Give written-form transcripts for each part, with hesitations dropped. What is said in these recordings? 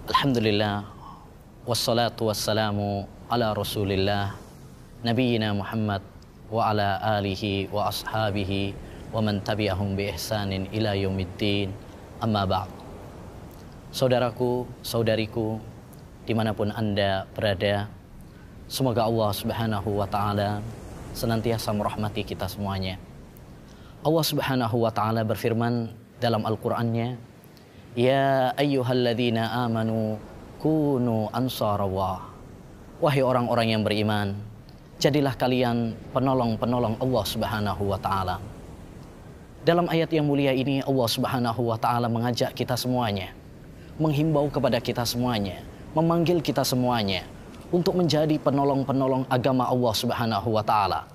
Alhamdulillah, wassalatu wassalamu ala rasulillah, nabiyina Muhammad wa ala alihi wa ashabihi wa man tabi'ahum bi ihsanin ila yaumiddin, amma ba'd. Saudaraku, saudariku, dimanapun Anda berada, semoga Allah subhanahu wa ta'ala senantiasa merahmati kita semuanya. Allah subhanahu wa ta'ala berfirman dalam Al-Qur'annya, Ya ayyuhalladzina amanu kunu ansarallah. Wahai orang-orang yang beriman, jadilah kalian penolong-penolong Allah subhanahu wa ta'ala. Dalam ayat yang mulia ini Allah subhanahu wa ta'ala mengajak kita semuanya, menghimbau kepada kita semuanya, memanggil kita semuanya untuk menjadi penolong-penolong agama Allah subhanahu wa ta'ala,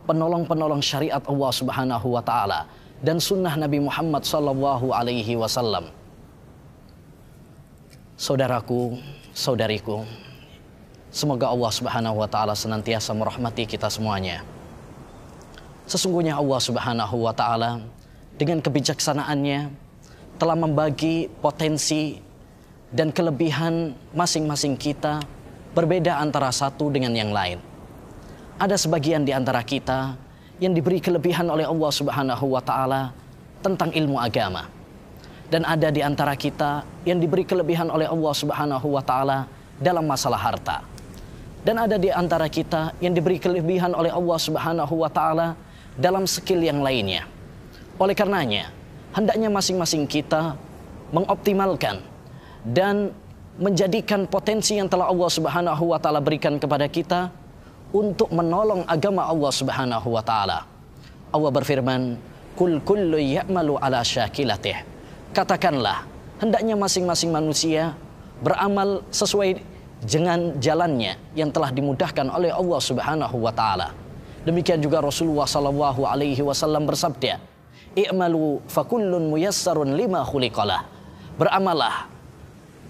penolong-penolong syariat Allah subhanahu wa ta'ala dan sunnah Nabi Muhammad sallallahu alaihi wasallam. Saudaraku, saudariku, semoga Allah subhanahu wa ta'ala senantiasa merahmati kita semuanya. Sesungguhnya Allah subhanahu wa ta'ala dengan kebijaksanaannya telah membagi potensi dan kelebihan masing-masing kita berbeda antara satu dengan yang lain. Ada sebagian di antara kita yang diberi kelebihan oleh Allah subhanahu wa ta'ala tentang ilmu agama. Dan ada di antara kita yang diberi kelebihan oleh Allah subhanahu wa ta'ala dalam masalah harta. Dan ada di antara kita yang diberi kelebihan oleh Allah subhanahu wa ta'ala dalam skill yang lainnya. Oleh karenanya, hendaknya masing-masing kita mengoptimalkan dan menjadikan potensi yang telah Allah subhanahu wa ta'ala berikan kepada kita untuk menolong agama Allah subhanahu wa ta'ala. Allah berfirman, Kul kullu ya'malu ala syakilatih. Katakanlah, hendaknya masing-masing manusia beramal sesuai dengan jalannya yang telah dimudahkan oleh Allah subhanahu wa ta'ala. Demikian juga Rasulullah sallallahu alaihi wasallam bersabda, I'malu fakullun muyassarun lima khuliqalah. Beramallah,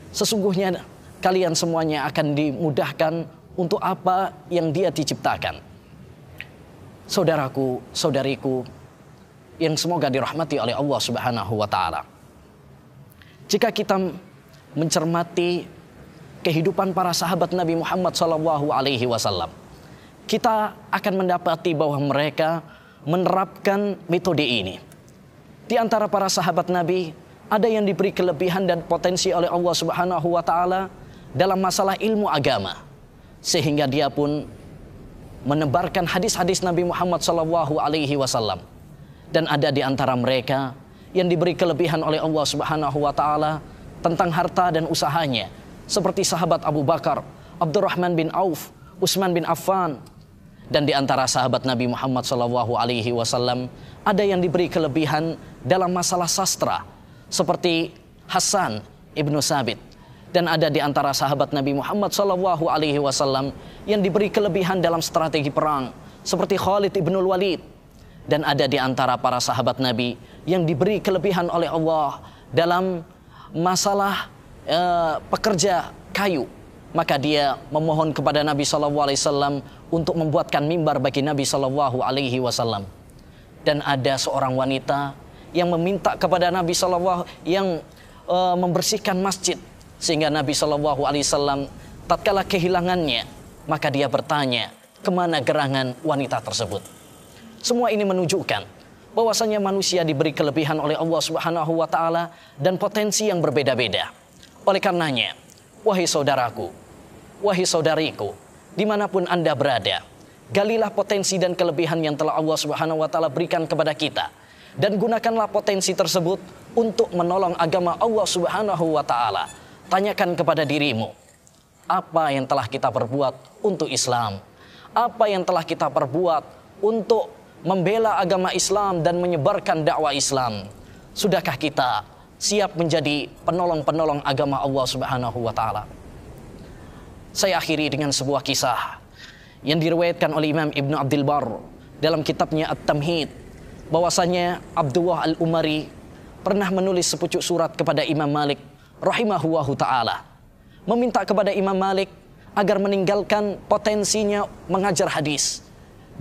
sesungguhnya kalian semuanya akan dimudahkan untuk apa yang dia diciptakan. Saudaraku, saudariku, yang semoga dirahmati oleh Allah subhanahu wa ta'ala. Jika kita mencermati kehidupan para sahabat Nabi Muhammad SAW, kita akan mendapati bahwa mereka menerapkan metode ini. Di antara para sahabat Nabi, ada yang diberi kelebihan dan potensi oleh Allah Subhanahu wa ta'ala dalam masalah ilmu agama, sehingga dia pun menebarkan hadis-hadis Nabi Muhammad SAW. Dan ada di antara mereka yang diberi kelebihan oleh Allah subhanahu wa ta'ala tentang harta dan usahanya, seperti sahabat Abu Bakar, Abdurrahman bin Auf, Utsman bin Affan. Dan di antara sahabat Nabi Muhammad SAW ada yang diberi kelebihan dalam masalah sastra, seperti Hasan ibnu Sabit. Dan ada di antara sahabat Nabi Muhammad SAW yang diberi kelebihan dalam strategi perang, seperti Khalid ibnul Walid. Dan ada di antara para sahabat Nabi yang diberi kelebihan oleh Allah dalam masalah pekerja kayu. Maka dia memohon kepada Nabi SAW untuk membuatkan mimbar bagi Nabi SAW. Dan ada seorang wanita yang meminta kepada Nabi SAW yang membersihkan masjid. Sehingga Nabi SAW tatkala kehilangannya, maka dia bertanya, kemana gerangan wanita tersebut? Semua ini menunjukkan bahwasanya manusia diberi kelebihan oleh Allah Subhanahu wa ta'ala dan potensi yang berbeda-beda. Oleh karenanya, wahai saudaraku, wahai saudariku, dimanapun Anda berada, galilah potensi dan kelebihan yang telah Allah Subhanahu wa ta'ala berikan kepada kita, dan gunakanlah potensi tersebut untuk menolong agama Allah Subhanahu wa ta'ala. Tanyakan kepada dirimu, apa yang telah kita perbuat untuk Islam? Apa yang telah kita perbuat untuk membela agama Islam dan menyebarkan dakwah Islam? Sudahkah kita siap menjadi penolong-penolong agama Allah Subhanahu wa ta'ala? Saya akhiri dengan sebuah kisah yang diriwayatkan oleh Imam Ibnu Abdul Barr dalam kitabnya At-Tamhid, bahwasanya Abdullah Al-Umari pernah menulis sepucuk surat kepada Imam Malik rahimahullahu ta'ala, meminta kepada Imam Malik agar meninggalkan potensinya mengajar hadis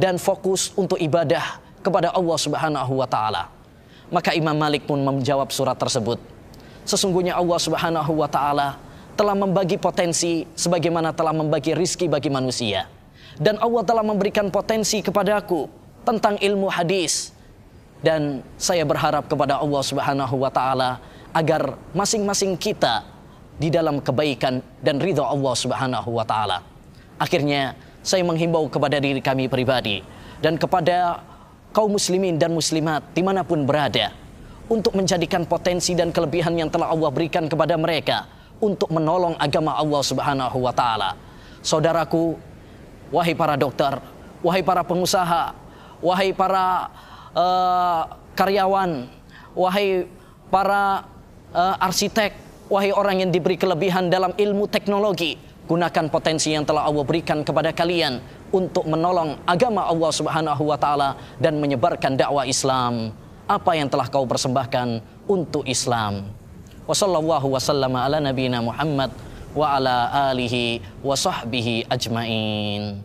dan fokus untuk ibadah kepada Allah Subhanahu wa ta'ala. Maka Imam Malik pun menjawab surat tersebut, sesungguhnya Allah Subhanahu wa ta'ala telah membagi potensi sebagaimana telah membagi rizki bagi manusia. Dan Allah telah memberikan potensi kepadaku tentang ilmu hadis. Dan saya berharap kepada Allah Subhanahu wa taala agar masing-masing kita di dalam kebaikan dan ridha Allah Subhanahu wa taala. Akhirnya saya menghimbau kepada diri kami pribadi dan kepada kaum muslimin dan muslimat dimanapun berada untuk menjadikan potensi dan kelebihan yang telah Allah berikan kepada mereka untuk menolong agama Allah Subhanahu wa taala. Saudaraku, wahai para dokter, wahai para pengusaha, wahai para karyawan, wahai para arsitek, wahai orang yang diberi kelebihan dalam ilmu teknologi, gunakan potensi yang telah Allah berikan kepada kalian untuk menolong agama Allah Subhanahu wa taala dan menyebarkan dakwah Islam. Apa yang telah kau persembahkan untuk Islam. Wassallallahu wasallama ala nabiyina Muhammad wa ala alihi wa sahbihi ajmain.